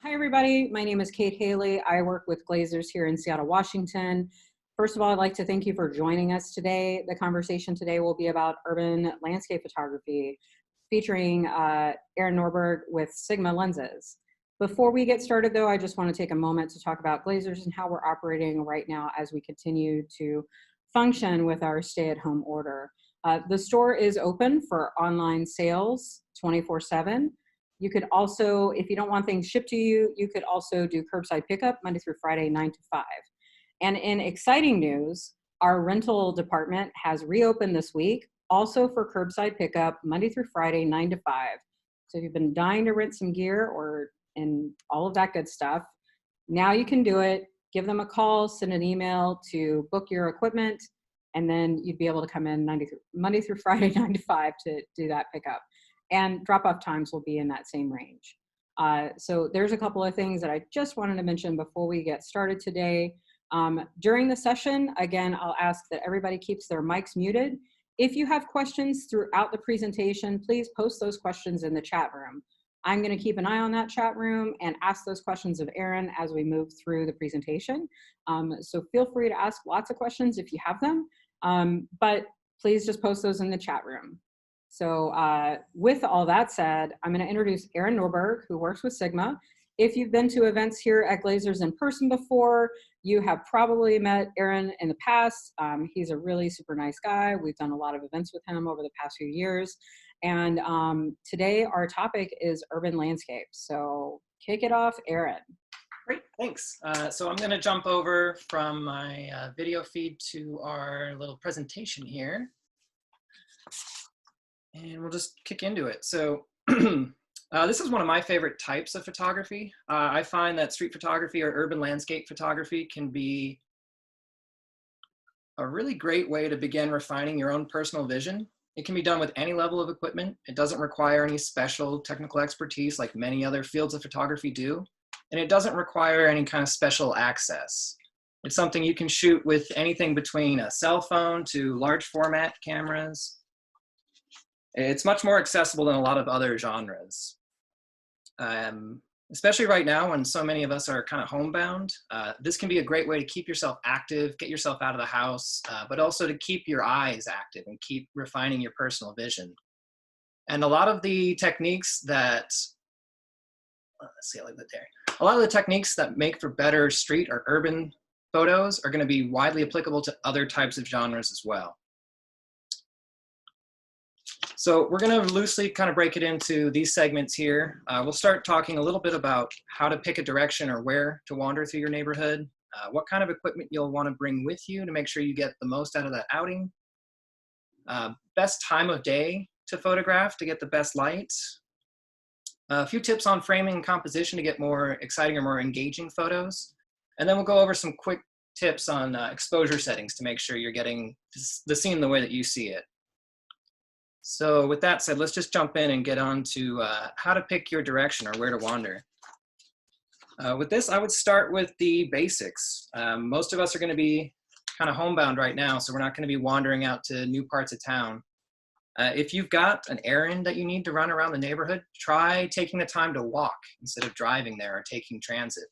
Hi, everybody. My name is Kate Haley. I work with Glazers here in Seattle, Washington. First of all, I'd like to thank you for joining us today. The conversation today will be about urban landscape photography, featuring Aaron Norberg with Sigma lenses. Before we get started, though, I just want to take a moment to talk about Glazers and how we're operating right now as we continue to function with our stay-at-home order. The store is open for online sales 24/7. You could also, if you don't want things shipped to you, you could also do curbside pickup Monday through Friday, 9 to 5. And in exciting news, our rental department has reopened this week, also for curbside pickup Monday through Friday, 9 to 5. So if you've been dying to rent some gear and all of that good stuff, now you can do it. Give them a call, send an email to book your equipment, and then you'd be able to come in Monday through Friday, 9 to 5 to do that pickup. And drop-off times will be in that same range. So there's a couple of things that I just wanted to mention before we get started today. During the session, again, I'll ask that everybody keeps their mics muted. If you have questions throughout the presentation, please post those questions in the chat room. I'm going to keep an eye on that chat room and ask those questions of Aaron as we move through the presentation. So feel free to ask lots of questions if you have them, but please just post those in the chat room. So with all that said, I'm going to introduce Aaron Norberg, who works with Sigma. If you've been to events here at Glazers in person before, you have probably met Aaron in the past. He's a really super nice guy. We've done a lot of events with him over the past few years. And today our topic is urban landscapes. So kick it off, Aaron. Great, thanks. So I'm going to jump over from my video feed to our little presentation here. And we'll just kick into it. So this is one of my favorite types of photography. I find that street photography or urban landscape photography can be a really great way to begin refining your own personal vision. It can be done with any level of equipment. It doesn't require any special technical expertise like many other fields of photography do. And it doesn't require any kind of special access. It's something you can shoot with anything between a cell phone to large format cameras. It's much more accessible than a lot of other genres. Especially right now when so many of us are kind of homebound, this can be a great way to keep yourself active, get yourself out of the house, but also to keep your eyes active and keep refining your personal vision. And a lot of the techniques that, let's see, I like that there. A lot of the techniques that make for better street or urban photos are going to be widely applicable to other types of genres as well. So we're going to loosely kind of break it into these segments here. We'll start talking a little bit about how to pick a direction or where to wander through your neighborhood, what kind of equipment you'll want to bring with you to make sure you get the most out of that outing, best time of day to photograph to get the best light, a few tips on framing and composition to get more exciting or more engaging photos, and then we'll go over some quick tips on exposure settings to make sure you're getting the scene the way that you see it. So with that said, let's just jump in and get on to how to pick your direction or where to wander. With this, I would start with the basics. Most of us are going to be kind of homebound right now, so we're not going to be wandering out to new parts of town. If you've got an errand that you need to run around the neighborhood, try taking the time to walk instead of driving there or taking transit.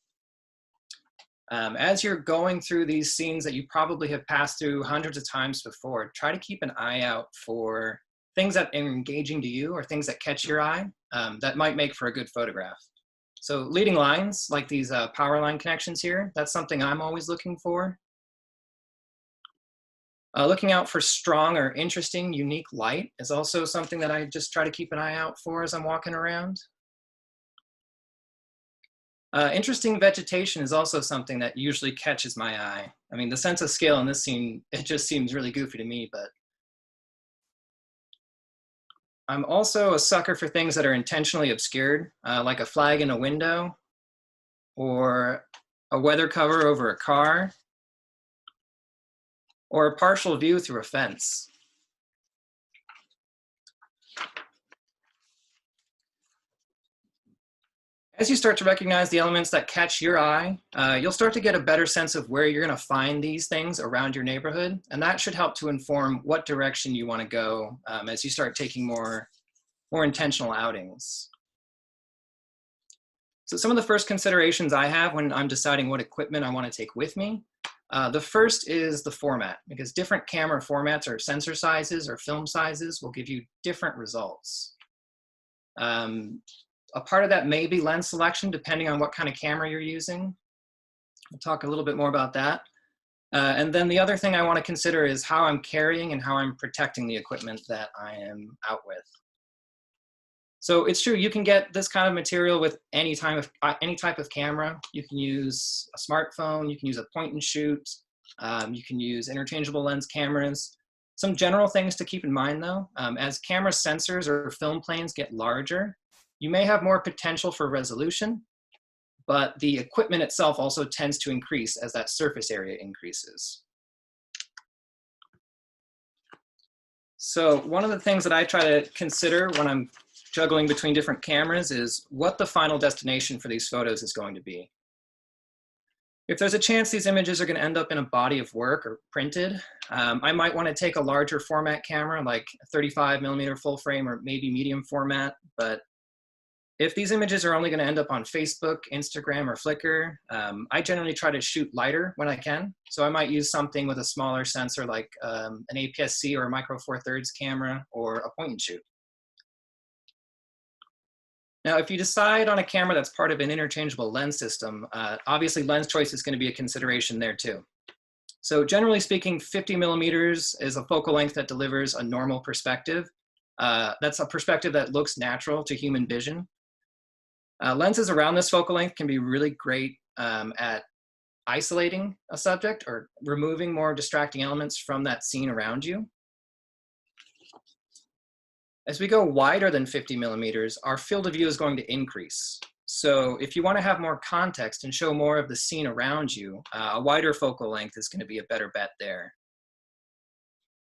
As you're going through these scenes that you probably have passed through hundreds of times before, try to keep an eye out for things that are engaging to you or things that catch your eye that might make for a good photograph. So leading lines like these power line connections here, that's something I'm always looking for. Looking out for strong or interesting, unique light is also something that I just try to keep an eye out for as I'm walking around. Interesting vegetation is also something that usually catches my eye. I mean, the sense of scale in this scene, it just seems really goofy to me, but I'm also a sucker for things that are intentionally obscured, like a flag in a window or a weather cover over a car or a partial view through a fence. As you start to recognize the elements that catch your eye, you'll start to get a better sense of where you're going to find these things around your neighborhood, and that should help to inform what direction you want to go as you start taking more intentional outings. So some of the first considerations I have when I'm deciding what equipment I want to take with me, the first is the format, because different camera formats or sensor sizes or film sizes will give you different results. A part of that may be lens selection, depending on what kind of camera you're using. We'll talk a little bit more about that. And then the other thing I want to consider is how I'm carrying and how I'm protecting the equipment that I am out with. So it's true, you can get this kind of material with any type of camera. You can use a smartphone, you can use a point and shoot, you can use interchangeable lens cameras. Some general things to keep in mind though, as camera sensors or film planes get larger, you may have more potential for resolution, but the equipment itself also tends to increase as that surface area increases. So one of the things that I try to consider when I'm juggling between different cameras is what the final destination for these photos is going to be. If there's a chance these images are going to end up in a body of work or printed, I might want to take a larger format camera like a 35mm full frame or maybe medium format. But if these images are only going to end up on Facebook, Instagram, or Flickr, I generally try to shoot lighter when I can. So I might use something with a smaller sensor like an APS-C or a micro four thirds camera or a point and shoot. Now, if you decide on a camera that's part of an interchangeable lens system, obviously lens choice is going to be a consideration there too. So generally speaking, 50mm is a focal length that delivers a normal perspective. That's a perspective that looks natural to human vision. Lenses around this focal length can be really great at isolating a subject or removing more distracting elements from that scene around you. As we go wider than 50mm, our field of view is going to increase. So if you want to have more context and show more of the scene around you, a wider focal length is going to be a better bet there.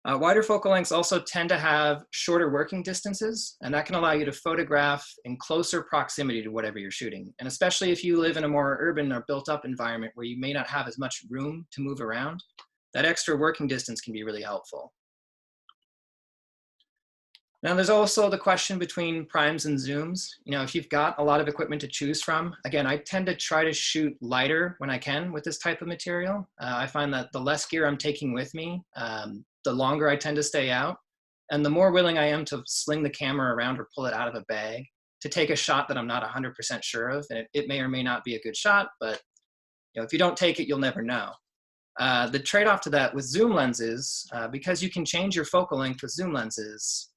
Wider focal lengths also tend to have shorter working distances, and that can allow you to photograph in closer proximity to whatever you're shooting. And especially if you live in a more urban or built-up environment where you may not have as much room to move around, that extra working distance can be really helpful. Now there's also the question between primes and zooms. You know, if you've got a lot of equipment to choose from, again, I tend to try to shoot lighter when I can with this type of material. I find that the less gear I'm taking with me, the longer I tend to stay out, and the more willing I am to sling the camera around or pull it out of a bag to take a shot that I'm not 100% sure of. And it may or may not be a good shot, but you know, if you don't take it, you'll never know. The trade-off to that with zoom lenses, because you can change your focal length with zoom lenses,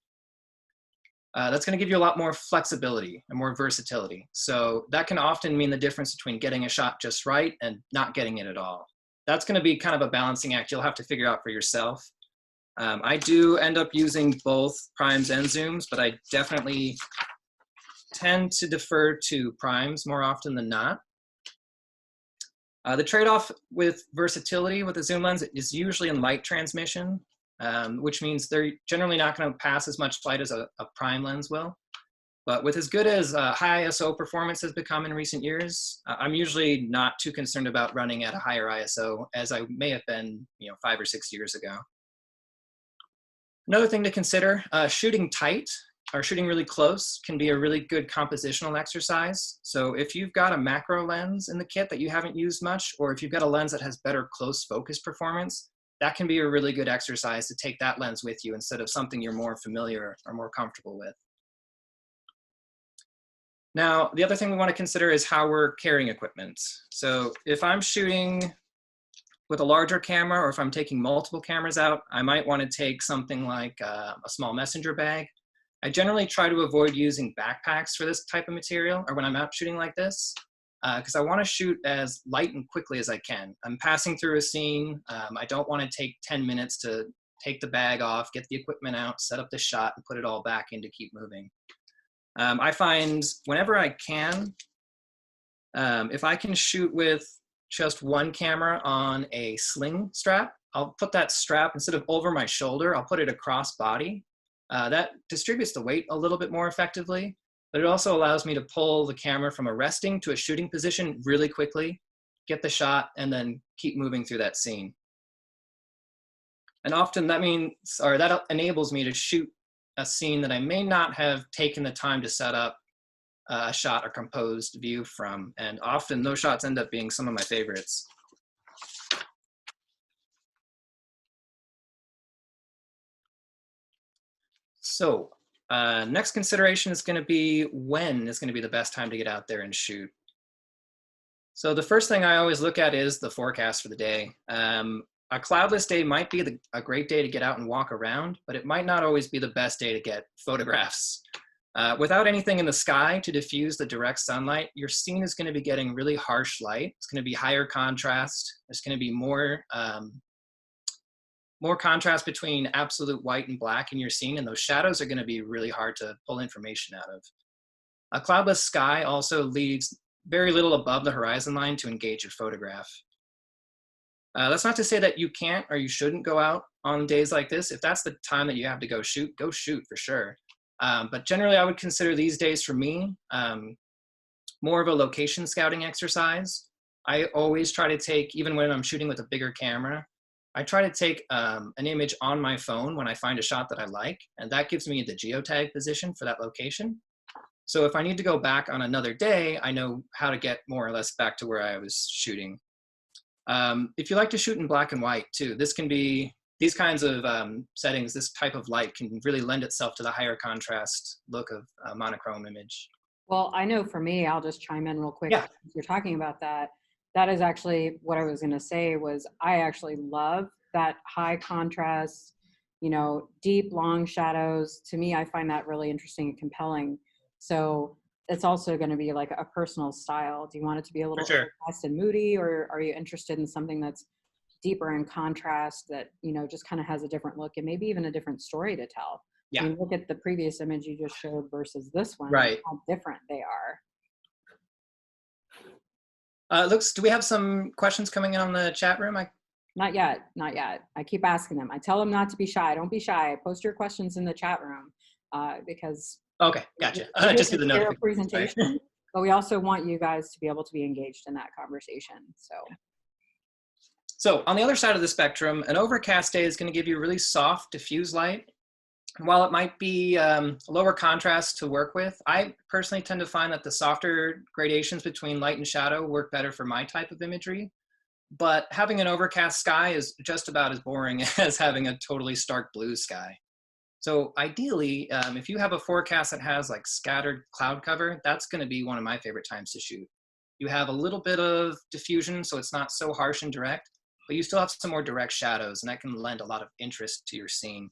that's going to give you a lot more flexibility and more versatility. So that can often mean the difference between getting a shot just right and not getting it at all. That's going to be kind of a balancing act you'll have to figure out for yourself. I do end up using both primes and zooms, but I definitely tend to defer to primes more often than not. The trade-off with versatility with a zoom lens is usually in light transmission, which means they're generally not going to pass as much light as a prime lens will. But with as good as high ISO performance has become in recent years, I'm usually not too concerned about running at a higher ISO as I may have been, 5 or 6 years ago. Another thing to consider, shooting tight or shooting really close can be a really good compositional exercise. So if you've got a macro lens in the kit that you haven't used much, or if you've got a lens that has better close focus performance, that can be a really good exercise to take that lens with you instead of something you're more familiar or more comfortable with. Now, the other thing we want to consider is how we're carrying equipment. So if I'm shooting with a larger camera, or if I'm taking multiple cameras out, I might want to take something like a small messenger bag. I generally try to avoid using backpacks for this type of material, or when I'm out shooting like this, because I want to shoot as light and quickly as I can. I'm passing through a scene. I don't want to take 10 minutes to take the bag off, get the equipment out, set up the shot, and put it all back in to keep moving. I find whenever I can, if I can shoot with just one camera on a sling strap, I'll put that strap, instead of over my shoulder, I'll put it across body. That distributes the weight a little bit more effectively, but it also allows me to pull the camera from a resting to a shooting position really quickly, get the shot, and then keep moving through that scene. And often that enables me to shoot a scene that I may not have taken the time to set up a shot or composed view from. And often those shots end up being some of my favorites. So next consideration is going to be when is going to be the best time to get out there and shoot. So the first thing I always look at is the forecast for the day. A cloudless day might be a great day to get out and walk around, but it might not always be the best day to get photographs. Without anything in the sky to diffuse the direct sunlight, your scene is going to be getting really harsh light. It's going to be higher contrast. There's going to be more contrast between absolute white and black in your scene, and those shadows are going to be really hard to pull information out of. A cloudless sky also leaves very little above the horizon line to engage your photograph. That's not to say that you can't or you shouldn't go out on days like this. If that's the time that you have to go shoot for sure. But generally, I would consider these days for me more of a location scouting exercise. I always try to take, even when I'm shooting with a bigger camera, I try to take an image on my phone when I find a shot that I like, and that gives me the geotag position for that location. So if I need to go back on another day, I know how to get more or less back to where I was shooting. If you like to shoot in black and white too, this can be, these kinds of settings, this type of light can really lend itself to the higher contrast look of a monochrome image. Well, I know for me, I'll just chime in real quick. Yeah. You're talking about that. That is actually what I was going to say was I actually love that high contrast, deep, long shadows. To me, I find that really interesting and compelling. So it's also going to be like a personal style. Do you want it to be a little overcast and moody, or are you interested in something that's deeper in contrast that, just kind of has a different look and maybe even a different story to tell? Yeah. I mean, look at the previous image you just showed versus this one, right? How different they are. Do we have some questions coming in on the chat room? Not yet. I keep asking them. I tell them not to be shy. Don't be shy. Post your questions in the chat room because okay, gotcha. Just do the notification. Presentation, but we also want you guys to be able to be engaged in that conversation. So on the other side of the spectrum, an overcast day is going to give you really soft, diffuse light. While it might be lower contrast to work with, I personally tend to find that the softer gradations between light and shadow work better for my type of imagery. But having an overcast sky is just about as boring as having a totally stark blue sky. So ideally, if you have a forecast that has like scattered cloud cover, that's going to be one of my favorite times to shoot. You have a little bit of diffusion, so it's not so harsh and direct, but you still have some more direct shadows, and that can lend a lot of interest to your scene.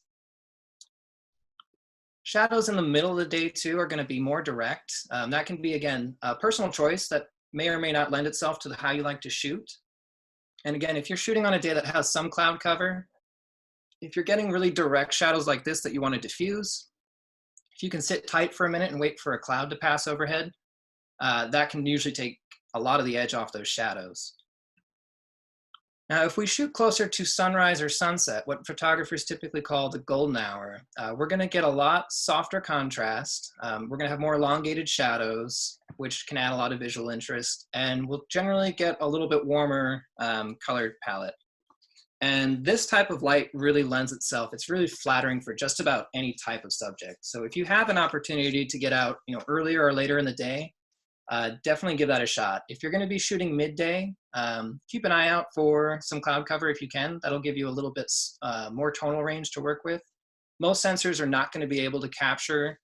Shadows in the middle of the day too are going to be more direct. That can be, again, a personal choice that may or may not lend itself to how you like to shoot. And again, if you're shooting on a day that has some cloud cover, if you're getting really direct shadows like this that you want to diffuse, if you can sit tight for a minute and wait for a cloud to pass overhead, that can usually take a lot of the edge off those shadows. Now, if we shoot closer to sunrise or sunset, what photographers typically call the golden hour, we're going to get a lot softer contrast. We're going to have more elongated shadows, which can add a lot of visual interest, and we'll generally get a little bit warmer colored palette. And this type of light really lends itself. It's really flattering for just about any type of subject. So if you have an opportunity to get out, earlier or later in the day, definitely give that a shot. If you're going to be shooting midday, keep an eye out for some cloud cover if you can. That'll give you a little bit more tonal range to work with. Most sensors are not going to be able to capture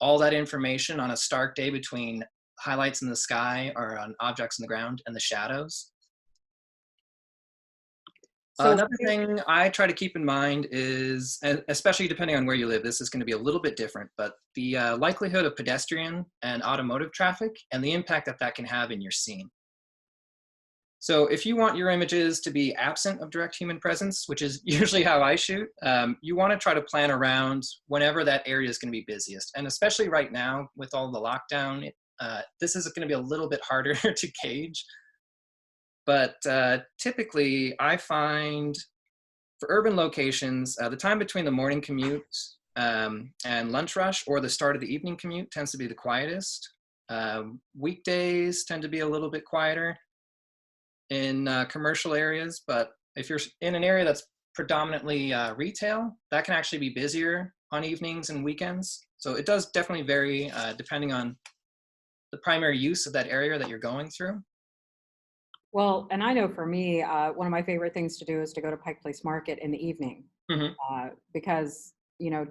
all that information on a stark day between highlights in the sky or on objects in the ground and the shadows. So another thing I try to keep in mind is, especially depending on where you live, this is going to be a little bit different, but the likelihood of pedestrian and automotive traffic and the impact that that can have in your scene. So if you want your images to be absent of direct human presence, which is usually how I shoot, you want to try to plan around whenever that area is going to be busiest. And especially right now with all the lockdown, this is going to be a little bit harder to gauge. But typically, I find for urban locations, the time between the morning commute and lunch rush or the start of the evening commute tends to be the quietest. Weekdays tend to be a little bit quieter in commercial areas, but if you're in an area that's predominantly retail, that can actually be busier on evenings and weekends. So it does definitely vary depending on the primary use of that area that you're going through? Well, and I know for me, one of my favorite things to do is to go to Pike Place Market in the evening, Hmm. because,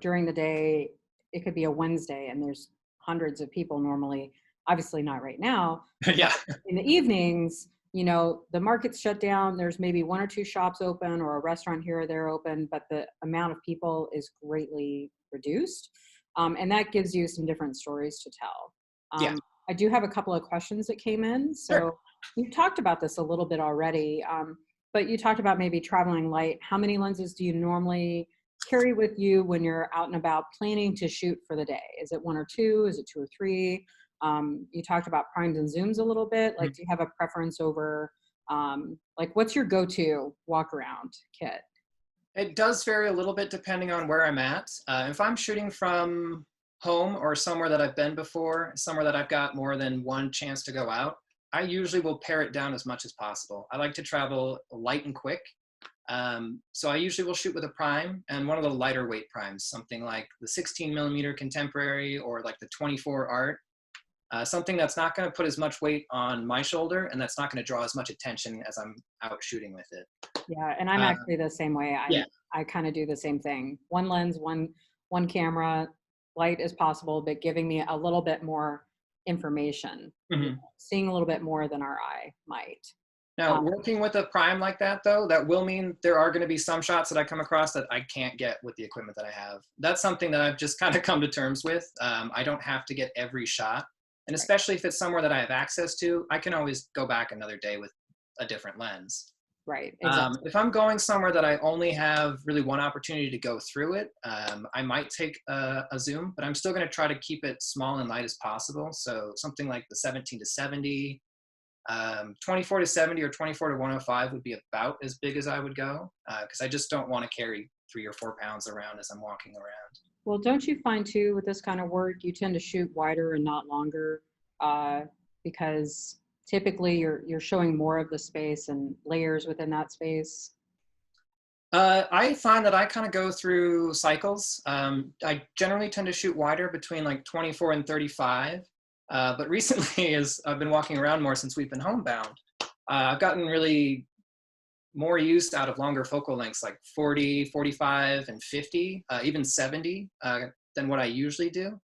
during the day, it could be a Wednesday and there's hundreds of people normally, obviously not right now, but Yeah. in the evenings, the market's shut down. There's maybe one or two shops open or a restaurant here or there open, but the amount of people is greatly reduced. And that gives you some different stories to tell. Yeah. I do have a couple of questions that came in. Sure. So you've talked about this a little bit already, but you talked about maybe traveling light. How many lenses do you normally carry with you when you're out and about planning to shoot for the day? Is it one or two? Is it two or three? You talked about primes and zooms a little bit. Like, Mhm. do you have a preference over, like, what's your go-to walk around kit? It does vary a little bit depending on where I'm at. If I'm shooting from home or somewhere that I've been before, somewhere that I've got more than one chance to go out, I usually will pare it down as much as possible. I like to travel light and quick. So I usually will shoot with a prime and one of the lighter weight primes, something like the 16 millimeter contemporary or like the 24 art. Something that's not going to put as much weight on my shoulder and that's not going to draw as much attention as I'm out shooting with it. Yeah, and I'm Uh, actually the same way. yeah. I kind of do the same thing. One lens, one camera, light as possible, but giving me a little bit more information, Mhm. seeing a little bit more than our eye might. Now, Um, working with a prime like that, though, that will mean there are going to be some shots that I come across that I can't get with the equipment that I have. That's something that I've just kind of come to terms with. I don't have to get every shot. And right, especially if it's somewhere that I have access to, I can always go back another day with a different lens. right, exactly. If I'm going somewhere that I only have really one opportunity to go through it, I might take a zoom, but I'm still going to try to keep it small and light as possible. So something like the 17 to 70, 24 to 70 or 24 to 105 would be about as big as I would go because I just don't want to carry 3 or 4 pounds around as I'm walking around. Well, don't you find too with this kind of work, you tend to shoot wider and not longer, uh, because typically you're showing more of the space and layers within that space. I find that I kind of go through cycles. I generally tend to shoot wider between like 24 and 35. But recently, as I've been walking around more since we've been homebound, I've gotten really more use out of longer focal lengths like 40, 45, and 50, even 70 than what I usually do.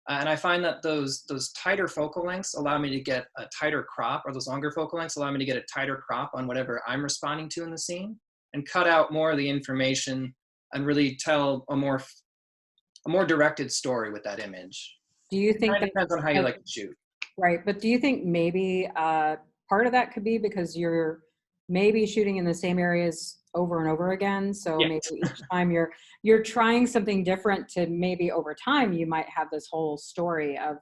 And I find that those tighter focal lengths allow me to get a tighter crop, or those longer focal lengths allow me to get a tighter crop on whatever I'm responding to in the scene, and cut out more of the information and really tell a more directed story with that image. Do you think Kind of depends that's on how you like, like to shoot. right, but do you think maybe part of that could be because you're maybe shooting in the same areas over and over again? So Yeah, maybe each time you're trying something different to maybe over time you might have this whole story of,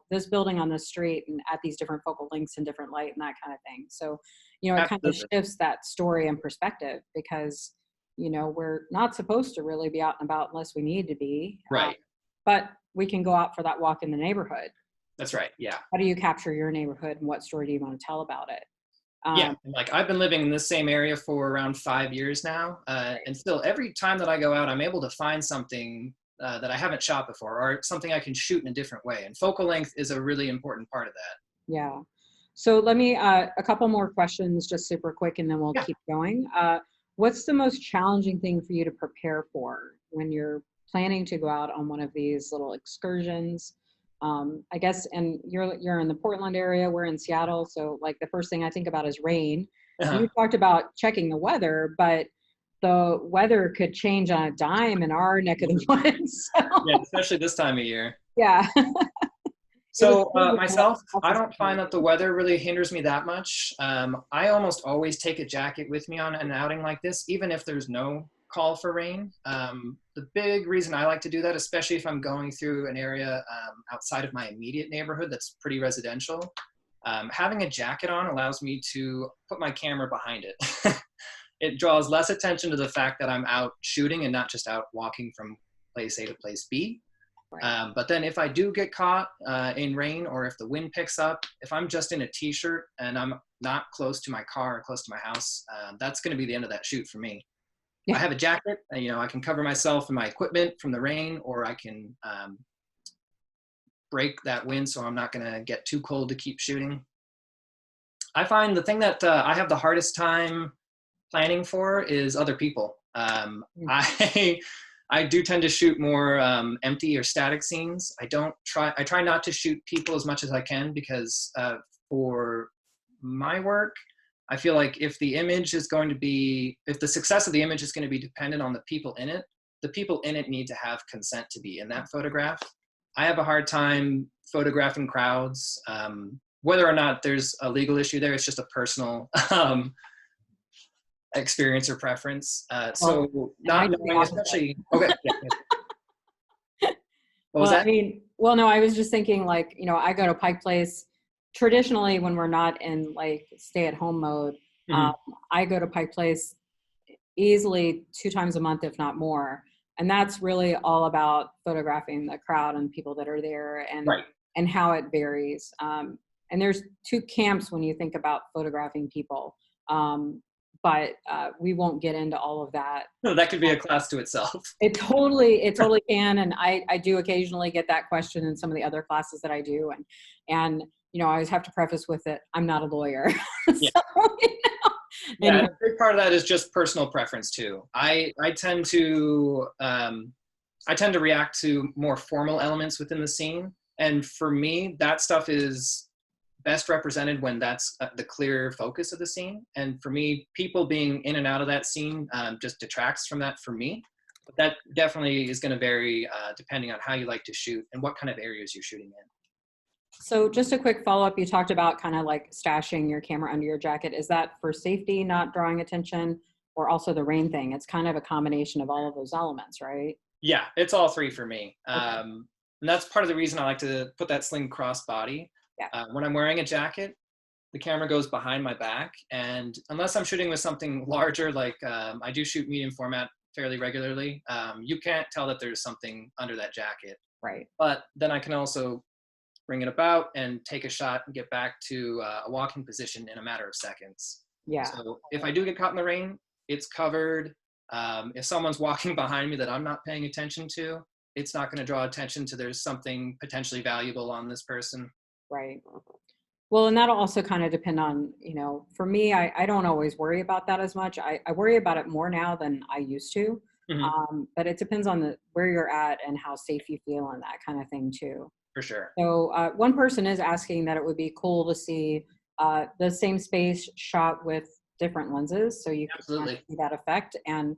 this building on this street and at these different focal lengths and different light and that kind of thing. So, it kind of absolutely. shifts that story and perspective because, we're not supposed to really be out and about unless we need to be. Right. But we can go out for that walk in the neighborhood. That's right. Yeah. How do you capture your neighborhood and what story do you want to tell about it? Yeah. Um, Like I've been living in this same area for around 5 years now. And still, every time that I go out, I'm able to find something that I haven't shot before or something I can shoot in a different way. And focal length is a really important part of that. yeah. So let me, a couple more questions, just super quick, and then we'll Yeah. keep going. What's the most challenging thing for you to prepare for when you're planning to go out on one of these little excursions? I guess, and you're in the Portland area, we're in Seattle, so like the first thing I think about is rain. You Uh-huh. talked about checking the weather, but the weather could change on a dime in our neck of the Mhm. woods. So, Yeah, especially this time of year. yeah, it was So cool with myself, I the don't find that the weather really hinders me that much. I almost always take a jacket with me on an outing like this, even if there's no call for rain. The big reason I like to do that, especially if I'm going through an area outside of my immediate neighborhood that's pretty residential, having a jacket on allows me to put my camera behind it. It draws less attention to the fact that I'm out shooting and not just out walking from place A to place B. right. But then if I do get caught in rain or if the wind picks up, if I'm just in a t-shirt and I'm not close to my car or close to my house, that's going to be the end of that shoot for me. If I Yeah. have a jacket, I can cover myself and my equipment from the rain, or I can break that wind so I'm not going to get too cold to keep shooting. I find the thing that I have the hardest time planning for is other people. I I do tend to shoot more empty or static scenes. I try not to shoot people as much as I can because for my work, I feel like if the success of the image is going to be dependent on the people in it, the people in it need to have consent to be in that photograph. I have a hard time photographing crowds. Whether or not there's a legal issue there, it's just a personal experience or preference. So not knowing, especially, okay. Yeah. What was Well, that? I mean, well, no, I was just thinking like, I go to Pike Place traditionally when we're not in like stay at home mode. Mhm. I go to Pike Place easily 2 times a month, if not more. And that's really all about photographing the crowd and people that are there Right. and how it varies. And there's two camps when you think about photographing people. But we won't get into all of that. No, that could be a class to itself. It totally can. And I do occasionally get that question in some of the other classes that I do. And I always have to preface with it, I'm not a lawyer. Yeah. So, Yeah, and a big part of that is just personal preference too. I tend to react to more formal elements within the scene, and for me, that stuff is best represented when that's the clear focus of the scene. And for me, people being in and out of that scene just detracts from that for me. But that definitely is going to vary depending on how you like to shoot and what kind of areas you're shooting in. So just a quick follow-up, you talked about kind of like stashing your camera under your jacket. Is that for safety, not drawing attention, or also the rain thing? It's kind of a combination of all of those elements, right? Yeah, it's all three for me. Okay. And that's part of the reason I like to put that sling crossbody. Yeah. When I'm wearing a jacket, the camera goes behind my back. And unless I'm shooting with something larger, like I do shoot medium format fairly regularly, you can't tell that there's something under that jacket. Right. But then I can also bring it about and take a shot and get back to a walking position in a matter of seconds. Yeah. So if I do get caught in the rain, it's covered. If someone's walking behind me that I'm not paying attention to, it's not going to draw attention to there's something potentially valuable on this person. Right. Well, and that'll also kind of depend on, for me, I don't always worry about that as much. I worry about it more now than I used to. Mm-hmm. But it depends on where you're at and how safe you feel and that kind of thing too. For sure. So one person is asking that it would be cool to see the same space shot with different lenses, so you can kind of see that effect. And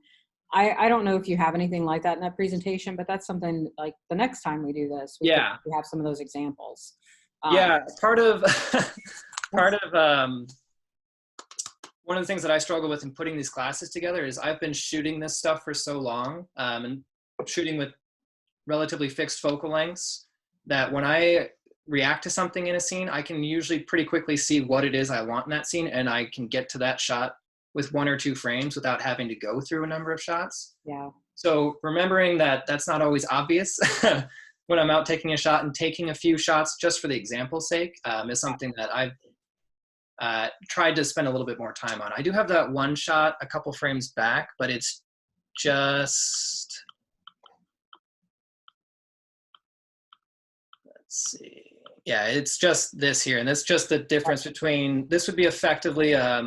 I don't know if you have anything like that in that presentation, but that's something like the next time we do this, we could have some of those examples. Yeah, part of one of the things that I struggle with in putting these classes together is I've been shooting this stuff for so long and shooting with relatively fixed focal lengths that when I react to something in a scene, I can usually pretty quickly see what it is I want in that scene, and I can get to that shot with 1 or 2 frames without having to go through a number of shots. Yeah. So remembering that that's not always obvious when I'm out taking a shot, and taking a few shots just for the example's sake is something that I've tried to spend a little bit more time on. I do have that one shot a couple frames back, but it's just, let's see. Yeah, it's just this here. And that's just the difference between, this would be effectively a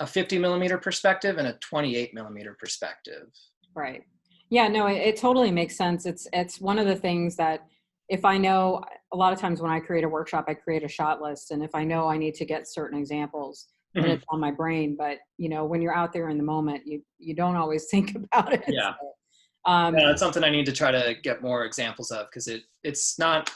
50 millimeter perspective and a 28 millimeter perspective. Right. Yeah, no, it totally makes sense. It's one of the things that if I know, a lot of times when I create a workshop, I create a shot list. And if I know I need to get certain examples, then it's on my brain. But, when you're out there in the moment, you don't always think about it. Yeah. So, yeah, that's something I need to try to get more examples of, because it's not,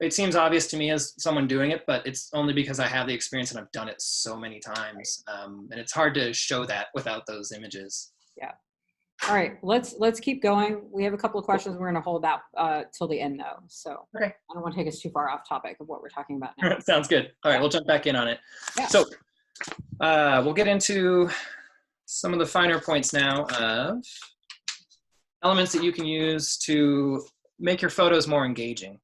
it seems obvious to me as someone doing it, but it's only because I have the experience and I've done it so many times. And it's hard to show that without those images. Yeah. All right, let's keep going. We have a couple of questions. We're going to hold that till the end though. So okay. I don't want to take us too far off topic of what we're talking about now. Sounds good. All right, we'll jump back in on it. Yeah. So we'll get into some of the finer points now of elements that you can use to make your photos more engaging.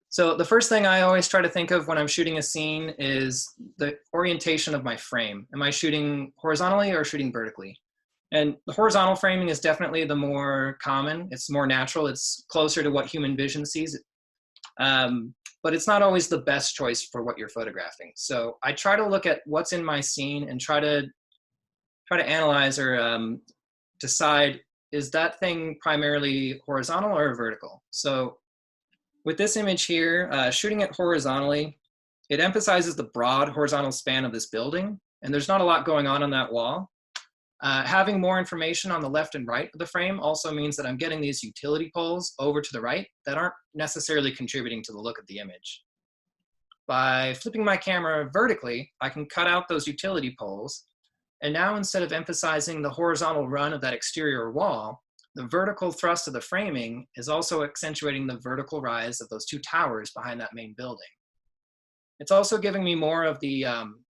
So the first thing I always try to think of when I'm shooting a scene is the orientation of my frame. Am I shooting horizontally or shooting vertically? And the horizontal framing is definitely the more common. It's more natural. It's closer to what human vision sees. But it's not always the best choice for what you're photographing. So I try to look at what's in my scene and try to analyze or decide, is that thing primarily horizontal or vertical? So with this image here, shooting it horizontally, it emphasizes the broad horizontal span of this building, and there's not a lot going on that wall. Having more information on the left and right of the frame also means that I'm getting these utility poles over to the right that aren't necessarily contributing to the look of the image. By flipping my camera vertically, I can cut out those utility poles, and now instead of emphasizing the horizontal run of that exterior wall, the vertical thrust of the framing is also accentuating the vertical rise of those two towers behind that main building. It's also giving me more of the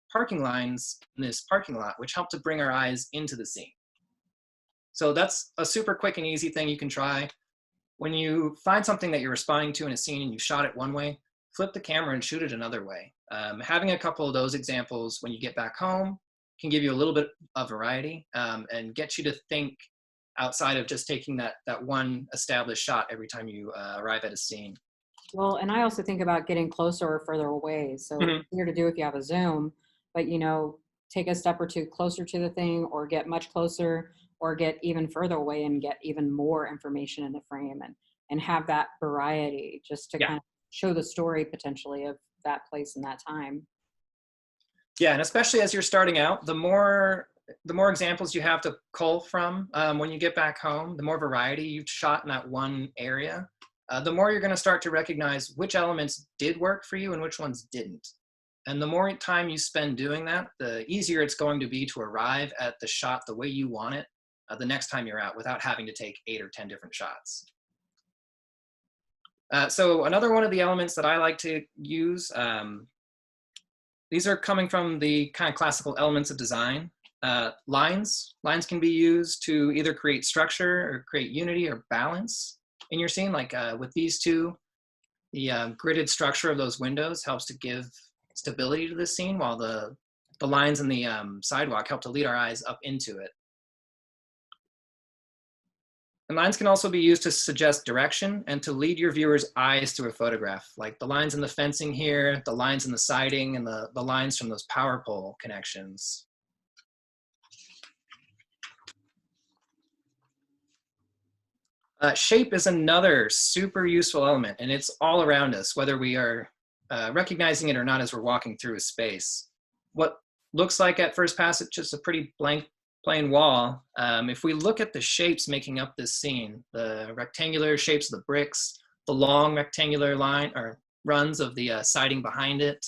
parking lines in this parking lot, which help to bring our eyes into the scene. So that's a super quick and easy thing you can try. When you find something that you're responding to in a scene and you shot it one way, flip the camera and shoot it another way. Having a couple of those examples when you get back home can give you a little bit of variety and get you to think outside of just taking that one established shot every time you arrive at a scene. Well, and I also think about getting closer or further away. So Mm-hmm. easier to do if you have a zoom, but take a step or two closer to the thing, or get much closer, or get even further away and get even more information in the frame, and have that variety just to Yeah. kind of show the story potentially of that place and that time. Yeah, and especially as you're starting out, the more examples you have to cull from when you get back home, the more variety you've shot in that one area, the more you're going to start to recognize which elements did work for you and which ones didn't. And the more time you spend doing that, the easier it's going to be to arrive at the shot the way you want it the next time you're out without having to take 8 or 10 different shots. So another one of the elements that I like to use, these are coming from the kind of classical elements of design. Lines can be used to either create structure or create unity or balance in your scene. Like with these two, the gridded structure of those windows helps to give stability to the scene, while the lines in the sidewalk help to lead our eyes up into it. And lines can also be used to suggest direction and to lead your viewer's eyes through a photograph, like the lines in the fencing here, the lines in the siding, and the lines from those power pole connections. Shape is another super useful element, and it's all around us, whether we are recognizing it or not as we're walking through a space. What looks like at first pass it's just a pretty plain wall, if we look at the shapes making up this scene, the rectangular shapes of the bricks, the long rectangular line or runs of the siding behind it,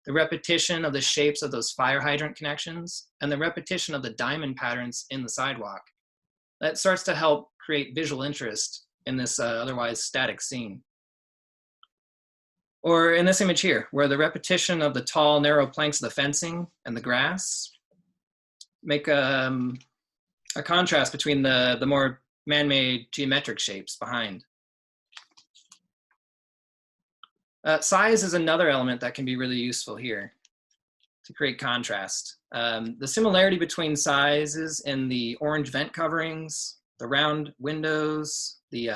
the repetition of the shapes of those fire hydrant connections, and the repetition of the diamond patterns in the sidewalk, that starts to help create visual interest in this otherwise static scene. Or in this image here, where the repetition of the tall, narrow planks of the fencing and the grass make a contrast between the more man-made geometric shapes behind. Size is another element that can be really useful here to create contrast. The similarity between sizes in the orange vent coverings, the round windows, the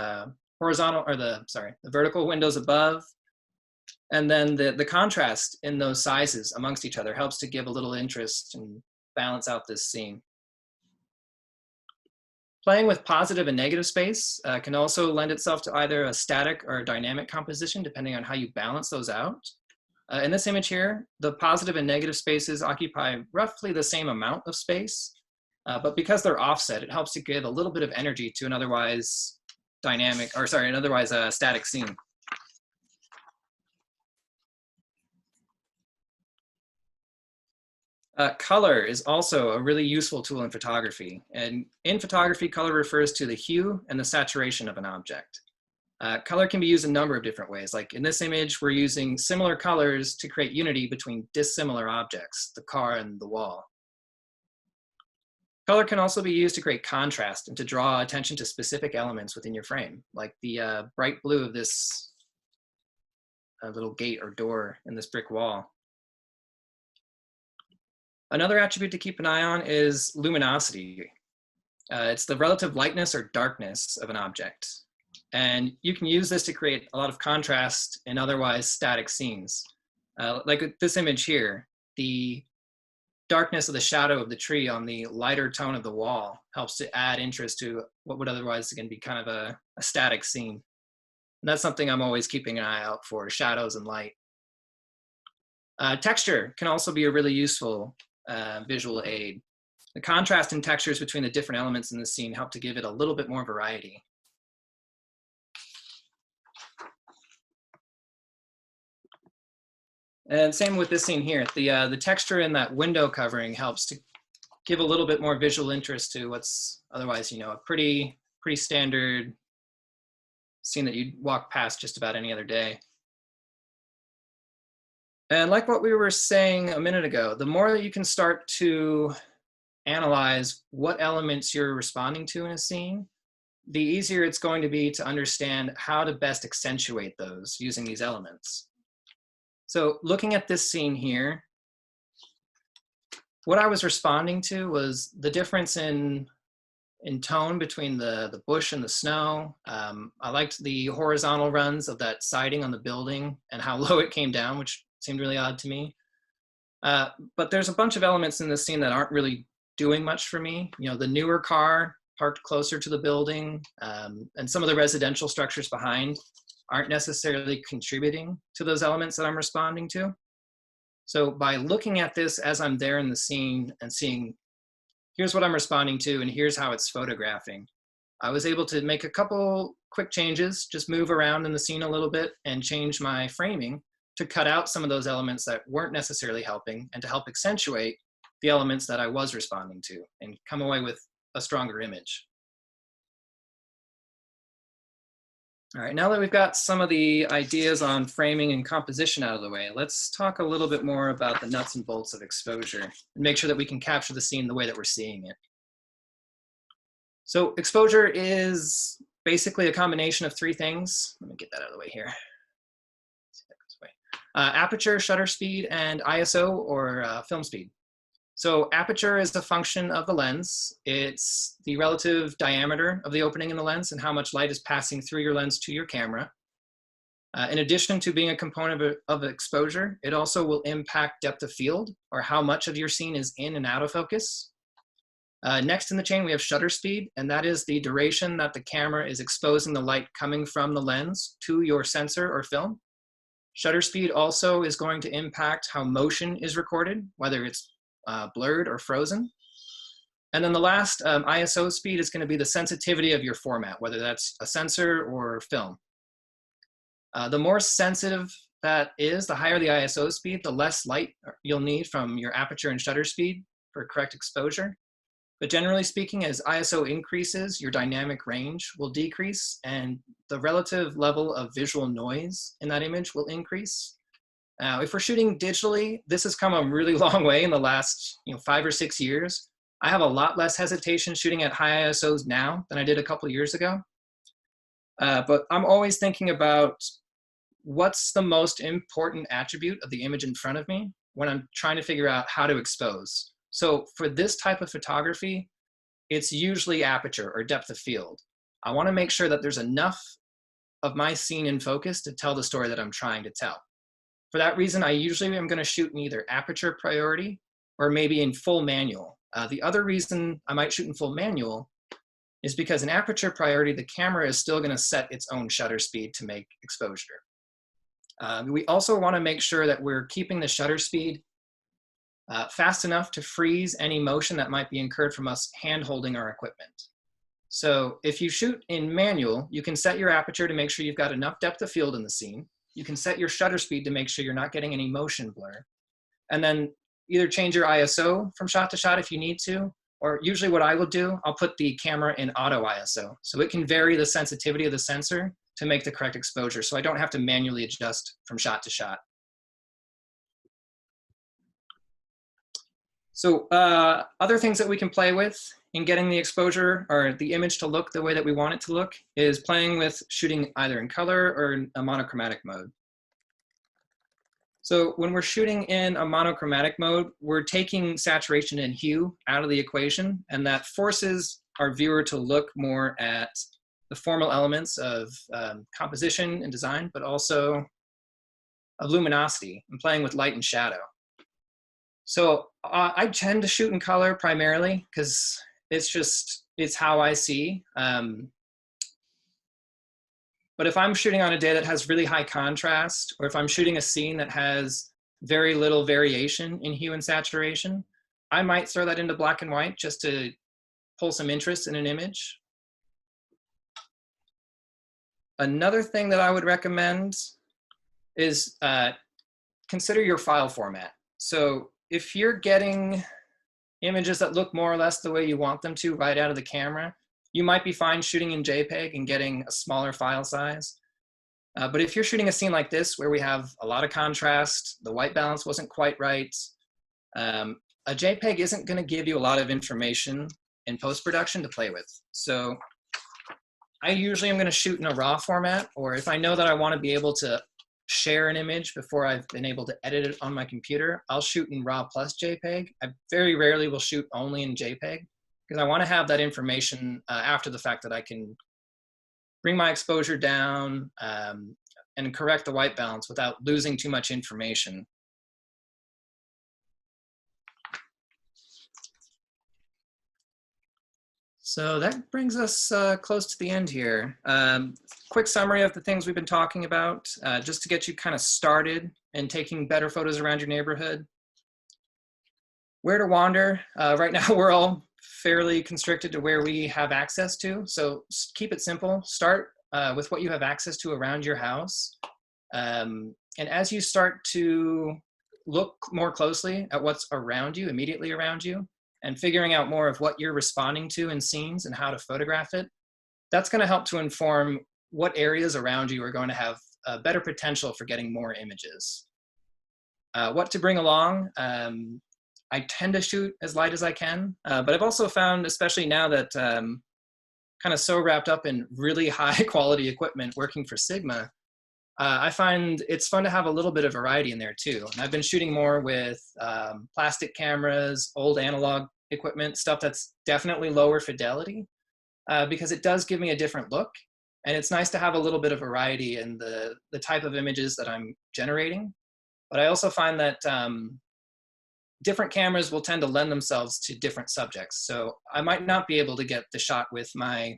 vertical windows above, and then the contrast in those sizes amongst each other helps to give a little interest and balance out this scene. Playing with positive and negative space can also lend itself to either a static or a dynamic composition, depending on how you balance those out. In this image here, the positive and negative spaces occupy roughly the same amount of space, but because they're offset, it helps to give a little bit of energy to an otherwise static scene. Color is also a really useful tool in photography. And in photography, color refers to the hue and the saturation of an object. Color can be used a number of different ways. Like in this image, we're using similar colors to create unity between dissimilar objects, the car and the wall. Color can also be used to create contrast and to draw attention to specific elements within your frame, like the bright blue of this little gate or door in this brick wall. Another attribute to keep an eye on is luminosity. It's the relative lightness or darkness of an object. And you can use this to create a lot of contrast in otherwise static scenes. Like with this image here, the darkness of the shadow of the tree on the lighter tone of the wall helps to add interest to what would otherwise again be kind of a static scene. And that's something I'm always keeping an eye out for, shadows and light. Texture can also be a really useful visual aid. The contrast in textures between the different elements in the scene help to give it a little bit more variety. And same with this scene here. The texture in that window covering helps to give a little bit more visual interest to what's otherwise, a pretty standard scene that you'd walk past just about any other day. And like what we were saying a minute ago, the more that you can start to analyze what elements you're responding to in a scene, the easier it's going to be to understand how to best accentuate those using these elements. So looking at this scene here, what I was responding to was the difference in tone between the bush and the snow. I liked the horizontal runs of that siding on the building and how low it came down, which seemed really odd to me. But there's a bunch of elements in this scene that aren't really doing much for me. The newer car parked closer to the building, and some of the residential structures behind aren't necessarily contributing to those elements that I'm responding to. So by looking at this as I'm there in the scene and seeing, here's what I'm responding to and here's how it's photographing, I was able to make a couple quick changes, just move around in the scene a little bit and change my framing to cut out some of those elements that weren't necessarily helping and to help accentuate the elements that I was responding to and come away with a stronger image. All right, now that we've got some of the ideas on framing and composition out of the way, let's talk a little bit more about the nuts and bolts of exposure and make sure that we can capture the scene the way that we're seeing it. So exposure is basically a combination of three things. Let me get that out of the way here. Aperture, shutter speed, and ISO, or film speed. So aperture is the function of the lens. It's the relative diameter of the opening in the lens and how much light is passing through your lens to your camera. In addition to being a component of exposure, it also will impact depth of field, or how much of your scene is in and out of focus. Next in the chain, we have shutter speed, and that is the duration that the camera is exposing the light coming from the lens to your sensor or film. Shutter speed also is going to impact how motion is recorded, whether it's blurred or frozen. And then the last, ISO speed, is going to be the sensitivity of your format, whether that's a sensor or film. The more sensitive that is, the higher the ISO speed, the less light you'll need from your aperture and shutter speed for correct exposure. But generally speaking, as ISO increases, your dynamic range will decrease and the relative level of visual noise in that image will increase. Now, if we're shooting digitally, this has come a really long way in the last 5 or 6 years. I have a lot less hesitation shooting at high ISOs now than I did a couple of years ago. But I'm always thinking about what's the most important attribute of the image in front of me when I'm trying to figure out how to expose. So for this type of photography, it's usually aperture or depth of field. I want to make sure that there's enough of my scene in focus to tell the story that I'm trying to tell. For that reason, I usually am going to shoot in either aperture priority or maybe in full manual. The other reason I might shoot in full manual is because in aperture priority, the camera is still going to set its own shutter speed to make exposure. We also want to make sure that we're keeping the shutter speed fast enough to freeze any motion that might be incurred from us hand holding our equipment. So if you shoot in manual, you can set your aperture to make sure you've got enough depth of field in the scene. You can set your shutter speed to make sure you're not getting any motion blur. And then either change your ISO from shot to shot if you need to, or usually what I will do, I'll put the camera in auto ISO. So it can vary the sensitivity of the sensor to make the correct exposure. So I don't have to manually adjust from shot to shot. So other things that we can play with in getting the exposure or the image to look the way that we want it to look is playing with shooting either in color or in a monochromatic mode. So when we're shooting in a monochromatic mode, we're taking saturation and hue out of the equation, and that forces our viewer to look more at the formal elements of composition and design, but also of luminosity and playing with light and shadow. So I tend to shoot in color primarily because it's how I see. But if I'm shooting on a day that has really high contrast, or if I'm shooting a scene that has very little variation in hue and saturation, I might throw that into black and white just to pull some interest in an image. Another thing that I would recommend is consider your file format. So if you're getting images that look more or less the way you want them to right out of the camera, you might be fine shooting in JPEG and getting a smaller file size. But if you're shooting a scene like this where we have a lot of contrast, the white balance wasn't quite right, a JPEG isn't going to give you a lot of information in post-production to play with. So I usually am going to shoot in a RAW format, or if I know that I want to be able to share an image before I've been able to edit it on my computer, I'll shoot in RAW plus JPEG. I very rarely will shoot only in JPEG because I want to have that information after the fact that I can bring my exposure down and correct the white balance without losing too much information. So that brings us close to the end here. Quick summary of the things we've been talking about, just to get you kind of started in taking better photos around your neighborhood. Where to wander. Right now we're all fairly constricted to where we have access to. So keep it simple. Start with what you have access to around your house. And as you start to look more closely at what's around you, immediately around you, and figuring out more of what you're responding to in scenes and how to photograph it, that's going to help to inform what areas around you are going to have a better potential for getting more images. What to bring along. I tend to shoot as light as I can, but I've also found, especially now that kind of so wrapped up in really high quality equipment working for Sigma, I find it's fun to have a little bit of variety in there too. And I've been shooting more with plastic cameras, old analog equipment, stuff that's definitely lower fidelity, because it does give me a different look. And it's nice to have a little bit of variety in the type of images that I'm generating. But I also find that different cameras will tend to lend themselves to different subjects. So I might not be able to get the shot with my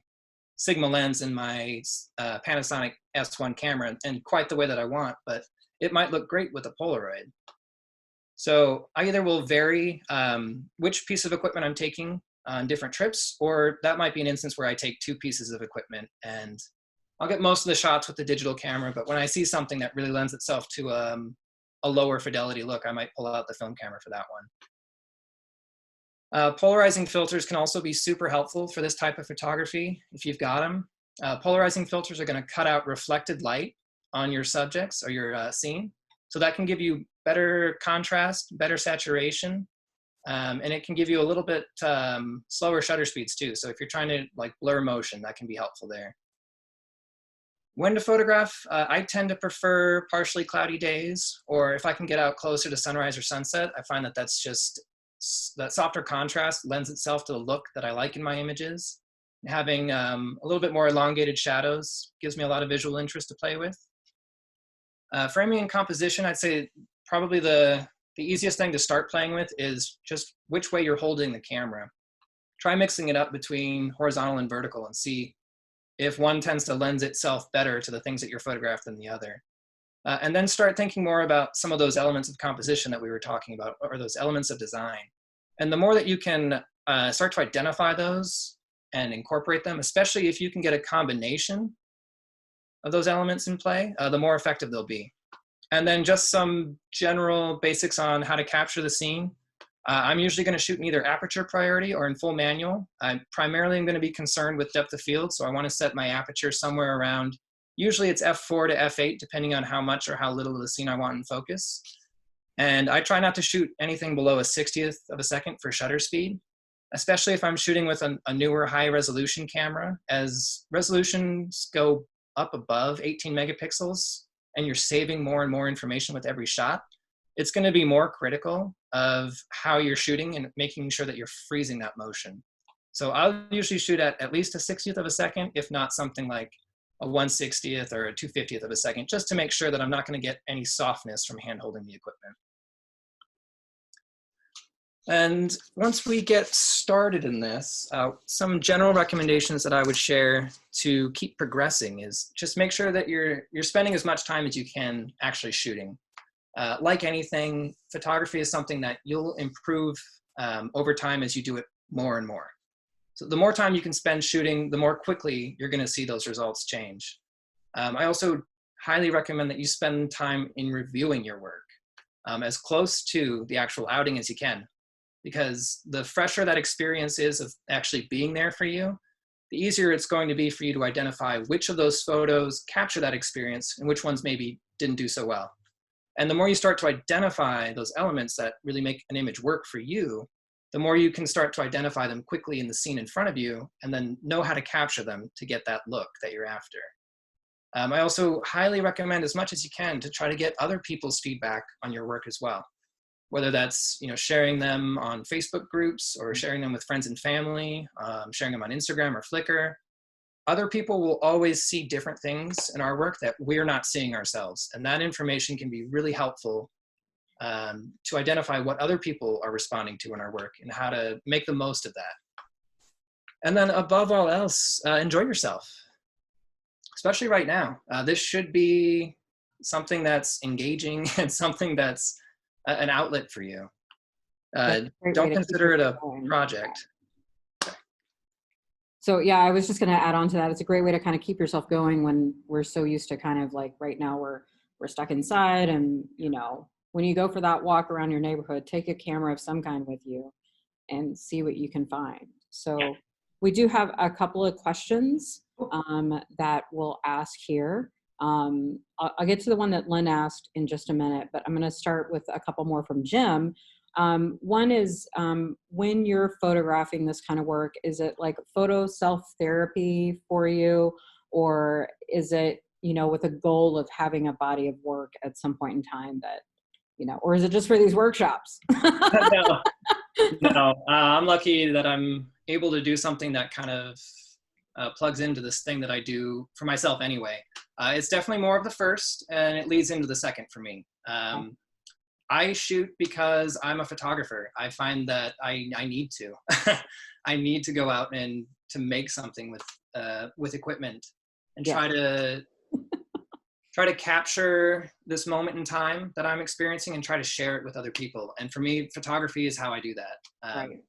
Sigma lens and my Panasonic S1 camera in quite the way that I want, but it might look great with a Polaroid. So I either will vary which piece of equipment I'm taking on different trips, or that might be an instance where I take two pieces of equipment and I'll get most of the shots with the digital camera, but when I see something that really lends itself to a lower fidelity look, I might pull out the film camera for that one. Polarizing filters can also be super helpful for this type of photography if you've got them. Polarizing filters are going to cut out reflected light on your subjects or your scene. So that can give you better contrast, better saturation, and it can give you a little bit slower shutter speeds too. So if you're trying to like blur motion, that can be helpful there. When to photograph, I tend to prefer partially cloudy days, or if I can get out closer to sunrise or sunset, I find that that's just, that softer contrast lends itself to the look that I like in my images. Having a little bit more elongated shadows gives me a lot of visual interest to play with. Framing and composition, I'd say probably the easiest thing to start playing with is just which way you're holding the camera. Try mixing it up between horizontal and vertical and see if one tends to lend itself better to the things that you're photographed than the other. And then start thinking more about some of those elements of composition that we were talking about, or those elements of design. And the more that you can start to identify those and incorporate them, especially if you can get a combination of those elements in play, the more effective they'll be. And then just some general basics on how to capture the scene. I'm usually going to shoot in either aperture priority or in full manual. I primarily am going to be concerned with depth of field, so I want to set my aperture somewhere around, usually it's f4 to f8, depending on how much or how little of the scene I want in focus. And I try not to shoot anything below a 60th of a second for shutter speed, especially if I'm shooting with a newer high resolution camera. As resolutions go up above 18 megapixels and you're saving more and more information with every shot, it's going to be more critical of how you're shooting and making sure that you're freezing that motion. So I'll usually shoot at least a 60th of a second, if not something like a 1/60th or a 2/50th of a second, just to make sure that I'm not going to get any softness from hand holding the equipment. And once we get started in this, some general recommendations that I would share to keep progressing is just make sure that you're spending as much time as you can actually shooting. Like anything, photography is something that you'll improve over time as you do it more and more. So the more time you can spend shooting, the more quickly you're going to see those results change. I also highly recommend that you spend time in reviewing your work as close to the actual outing as you can, because the fresher that experience is of actually being there for you, the easier it's going to be for you to identify which of those photos capture that experience and which ones maybe didn't do so well. And the more you start to identify those elements that really make an image work for you, the more you can start to identify them quickly in the scene in front of you and then know how to capture them to get that look that you're after. I also highly recommend, as much as you can, to try to get other people's feedback on your work as well. Whether that's sharing them on Facebook groups or sharing them with friends and family, sharing them on Instagram or Flickr. Other people will always see different things in our work that we're not seeing ourselves. And that information can be really helpful to identify what other people are responding to in our work and how to make the most of that. And then above all else, enjoy yourself, especially right now. This should be something that's engaging and something that's an outlet for you. Don't consider it a project. So yeah, I was just going to add on to that. It's a great way to kind of keep yourself going when we're so used to kind of like right now we're stuck inside, and when you go for that walk around your neighborhood, take a camera of some kind with you and see what you can find. So we do have a couple of questions that we'll ask here. I'll get to the one that Lynn asked in just a minute, but I'm going to start with a couple more from Jim. One is, when you're photographing this kind of work, is it like photo self-therapy for you, or is it, with a goal of having a body of work at some point in time that, or is it just for these workshops? No, I'm lucky that I'm able to do something that kind of plugs into this thing that I do for myself anyway. It's definitely more of the first, and it leads into the second for me. I shoot because I'm a photographer. I find that I need to. I need to go out and to make something with equipment and try to capture this moment in time that I'm experiencing and try to share it with other people. And for me, photography is how I do that. Right.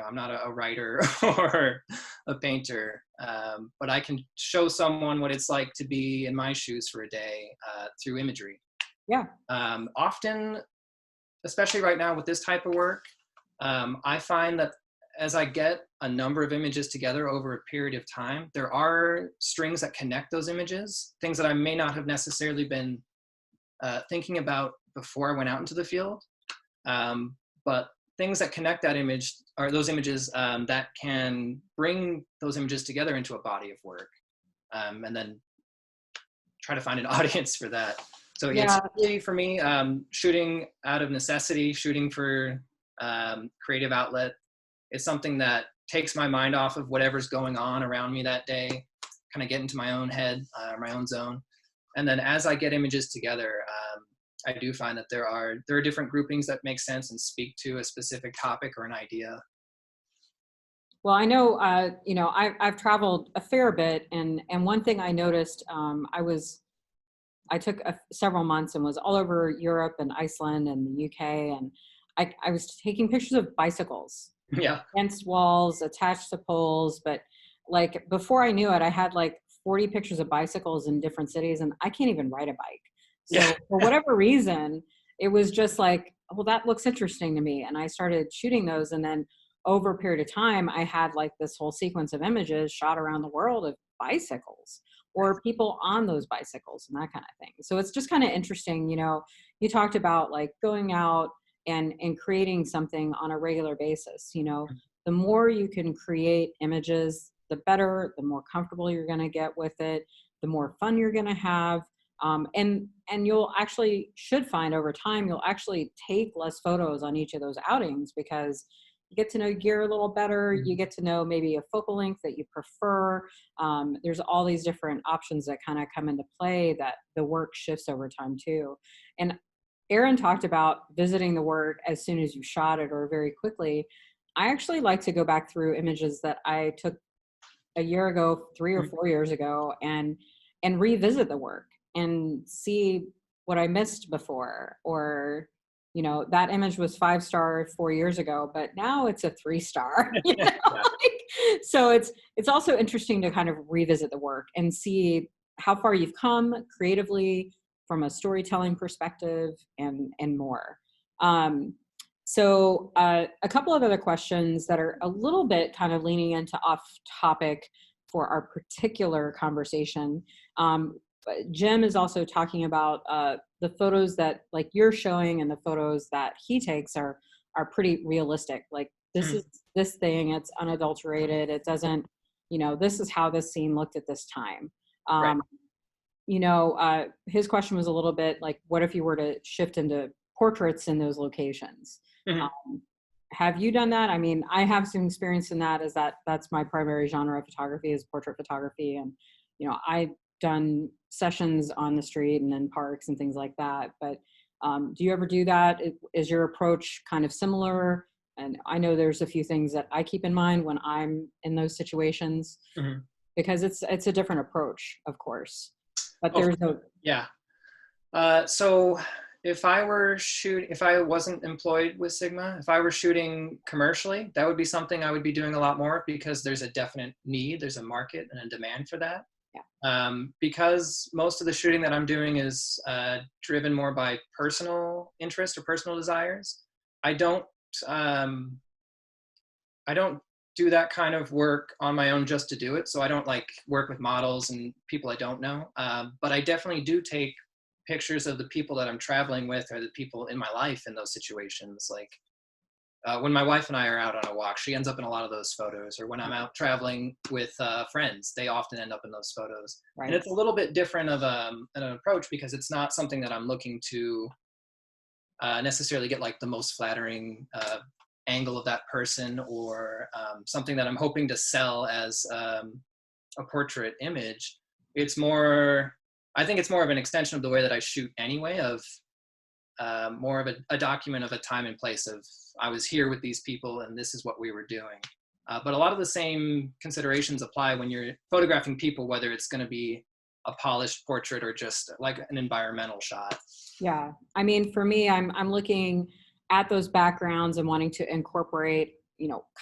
I'm not a writer or a painter, but I can show someone what it's like to be in my shoes for a day through imagery. Yeah. Often, especially right now with this type of work, I find that as I get a number of images together over a period of time, there are strings that connect those images, things that I may not have necessarily been thinking about before I went out into the field, but things that connect that image are those images that can bring those images together into a body of work, and then try to find an audience for that. So yeah, it's really, for me, shooting out of necessity, shooting for creative outlet. It's something that takes my mind off of whatever's going on around me that day, kind of get into my own head, my own zone. And then as I get images together, I do find that there are different groupings that make sense and speak to a specific topic or an idea. Well, I know, I've traveled a fair bit, and one thing I noticed, I took several months and was all over Europe and Iceland and the UK, and I was taking pictures of bicycles. Yeah. Against walls, attached to poles, but like before I knew it, I had like 40 pictures of bicycles in different cities, and I can't even ride a bike. So for whatever reason, it was just like, well, that looks interesting to me. And I started shooting those. And then over a period of time, I had like this whole sequence of images shot around the world of bicycles or people on those bicycles and that kind of thing. So it's just kind of interesting. You talked about like going out and creating something on a regular basis. The more you can create images, the better, the more comfortable you're going to get with it, the more fun you're going to have. And you'll should find over time, you'll actually take less photos on each of those outings because you get to know your gear a little better. You get to know maybe a focal length that you prefer. There's all these different options that kind of come into play that the work shifts over time too. And Aaron talked about visiting the work as soon as you shot it or very quickly. I actually like to go back through images that I took a year ago, 3 or 4 years ago, and revisit the work and see what I missed before. Or, that image was 5-star 4 years ago, but now it's a 3-star. Yeah. So it's also interesting to kind of revisit the work and see how far you've come creatively from a storytelling perspective and more. A couple of other questions that are a little bit kind of leaning into off topic for our particular conversation. Jim is also talking about the photos that like you're showing, and the photos that he takes are pretty realistic. Like this is this thing, it's unadulterated. It doesn't, this is how this scene looked at this time. Right. His question was a little bit like, what if you were to shift into portraits in those locations? Have you done that? I mean, I have some experience in that, that's my primary genre of photography is portrait photography. And, I've done sessions on the street and in parks and things like that. But do you ever do that? Is your approach kind of similar? And I know there's a few things that I keep in mind when I'm in those situations, because it's a different approach, of course. But yeah. So if I wasn't employed with Sigma, if I were shooting commercially, that would be something I would be doing a lot more, because there's a definite need, there's a market and a demand for that. Yeah. Because most of the shooting that I'm doing is driven more by personal interest or personal desires. I don't do that kind of work on my own just to do it. So I don't like work with models and people I don't know. But I definitely do take pictures of the people that I'm traveling with or the people in my life in those situations. Like when my wife and I are out on a walk, she ends up in a lot of those photos. Or when I'm out traveling with friends, they often end up in those photos. Right. And it's a little bit different of an approach, because it's not something that I'm looking to necessarily get like the most flattering angle of that person, or something that I'm hoping to sell as a portrait image. I think it's more of an extension of the way that I shoot anyway, of more of a document of a time and place of, I was here with these people and this is what we were doing. But a lot of the same considerations apply when you're photographing people, whether it's going to be a polished portrait or just like an environmental shot. Yeah. I mean, for me, I'm looking at those backgrounds and wanting to incorporate,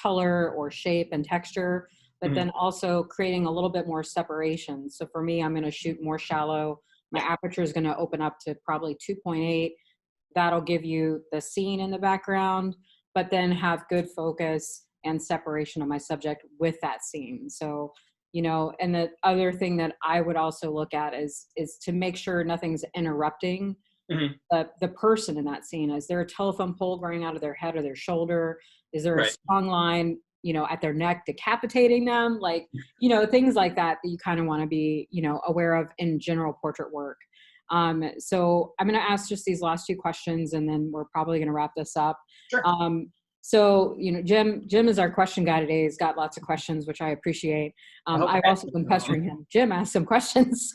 color or shape and texture, but then also creating a little bit more separation. So for me, I'm going to shoot more shallow. My aperture is going to open up to probably 2.8. That'll give you the scene in the background, but then have good focus and separation of my subject with that scene. So, and the other thing that I would also look at is to make sure nothing's interrupting the person in that scene. Is there a telephone pole growing out of their head or their shoulder? Is there a strong line, at their neck decapitating them? Like, things like that you kind of want to be, aware of in general portrait work. So I'm going to ask just these last two questions, and then we're probably going to wrap this up. Sure. So, Jim is our question guy today. He's got lots of questions, which I appreciate. I've also been pestering him. Jim, ask some questions.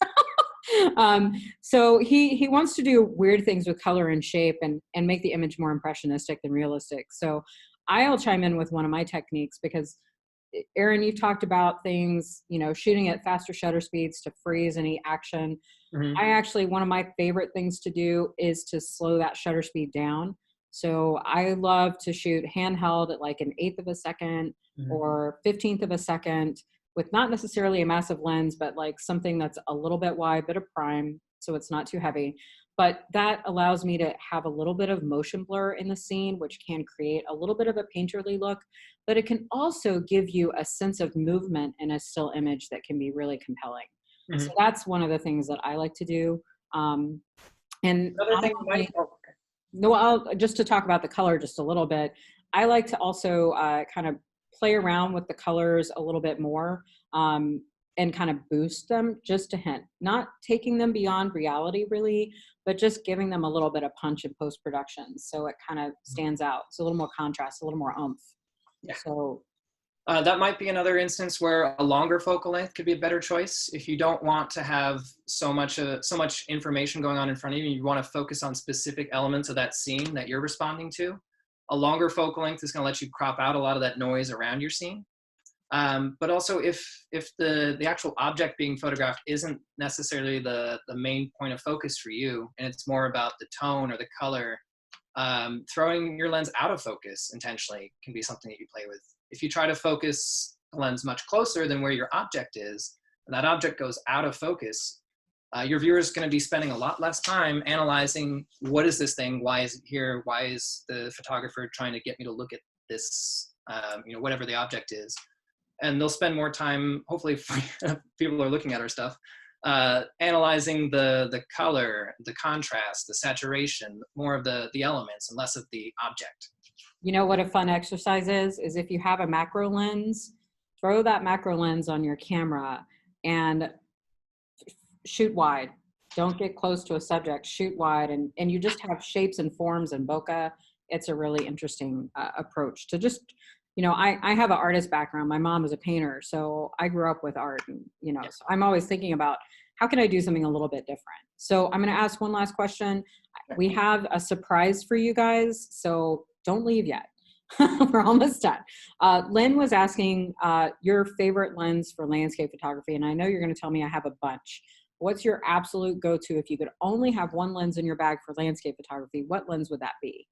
So he wants to do weird things with color and shape and make the image more impressionistic than realistic. So I'll chime in with one of my techniques, because Aaron, you've talked about things, shooting at faster shutter speeds to freeze any action. One of my favorite things to do is to slow that shutter speed down. So I love to shoot handheld at like an 1/8 of a second or 15th of a second, with not necessarily a massive lens, but like something that's a little bit wide, but a prime, so it's not too heavy. But that allows me to have a little bit of motion blur in the scene, which can create a little bit of a painterly look, but it can also give you a sense of movement in a still image that can be really compelling. So that's one of the things that I like to do. And Another thing just to talk about the color just a little bit, I like to also kind of play around with the colors a little bit more and kind of boost them just a hint, not taking them beyond reality really, but just giving them a little bit of punch in post-production. So it kind of stands out. It's a little more contrast, a little more oomph. Yeah. So That might be another instance where a longer focal length could be a better choice. If you don't want to have so much information going on in front of you, you want to focus on specific elements of that scene that you're responding to. A longer focal length is going to let you crop out a lot of that noise around your scene. But also, if the actual object being photographed isn't necessarily the main point of focus for you, and it's more about the tone or the color, throwing your lens out of focus intentionally can be something that you play with. If you try to focus the lens much closer than where your object is, and that object goes out of focus, your viewer is going to be spending a lot less time analyzing what is this thing, why is it here, why is the photographer trying to get me to look at this, whatever the object is. And they'll spend more time, hopefully people are looking at our stuff, analyzing the color, the contrast, the saturation, more of the elements and less of the object. you know what a fun exercise is if you have a macro lens, throw that macro lens on your camera and shoot wide. Don't get close to a subject, shoot wide, and you just have shapes and forms and bokeh. It's a really interesting approach to just, I have an artist background. My mom was a painter, so I grew up with art, and, so I'm always thinking about how can I do something a little bit different. So I'm going to ask one last question. We have a surprise for you guys, so don't leave yet. We're almost done. Lynn was asking your favorite lens for landscape photography, and I know you're going to tell me I have a bunch. What's your absolute go-to if you could only have one lens in your bag for landscape photography? What lens would that be?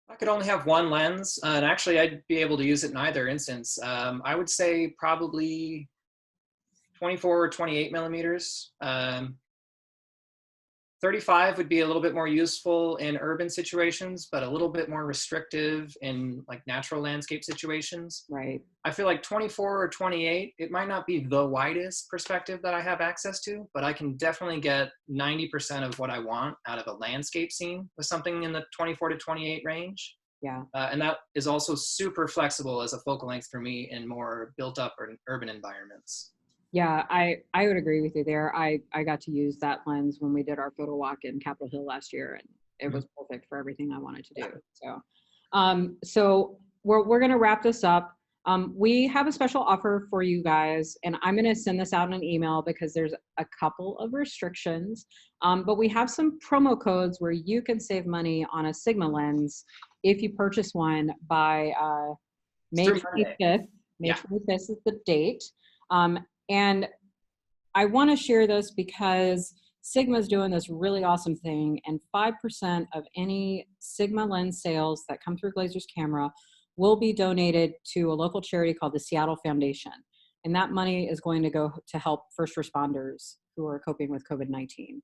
I could only have one lens, and actually I'd be able to use it in either instance. I would say probably 24 or 28 millimeters. 35 would be a little bit more useful in urban situations, but a little bit more restrictive in like natural landscape situations. Right. I feel like 24 or 28, it might not be the widest perspective that I have access to, but I can definitely get 90% of what I want out of a landscape scene with something in the 24 to 28 range. Yeah. And that is also super flexible as a focal length for me in more built up or urban environments. Yeah, I would agree with you there. I got to use that lens when we did our photo walk in Capitol Hill last year, and it was perfect for everything I wanted to do. So we're going to wrap this up. We have a special offer for you guys, and I'm going to send this out in an email because there's a couple of restrictions, but we have some promo codes where you can save money on a Sigma lens if you purchase one by May 25th. May 25th is the date. And I want to share this because Sigma's doing this really awesome thing, and 5% of any Sigma lens sales that come through Glazer's camera will be donated to a local charity called the Seattle Foundation. And that money is going to go to help first responders who are coping with COVID-19.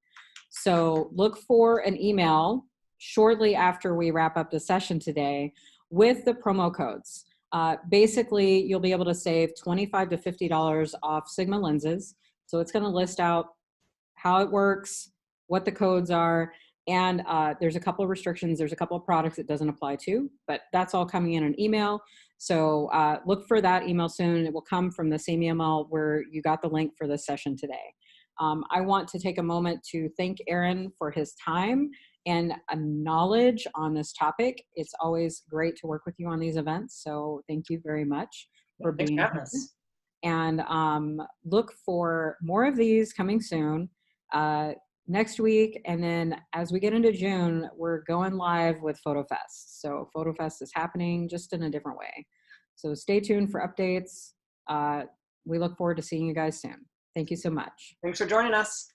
So look for an email shortly after we wrap up the session today with the promo codes. Basically, you'll be able to save $25 to $50 off Sigma lenses. So it's going to list out how it works, what the codes are, and there's a couple of restrictions. There's a couple of products it doesn't apply to, but that's all coming in an email. So look for that email soon. It will come from the same email where you got the link for this session today. I want to take a moment to thank Aaron for his time and knowledge on this topic. It's always great to work with you on these events. So thank you very much for being here. And look for more of these coming soon next week. And then as we get into June, we're going live with PhotoFest. So PhotoFest is happening just in a different way. So stay tuned for updates. We look forward to seeing you guys soon. Thank you so much. Thanks for joining us.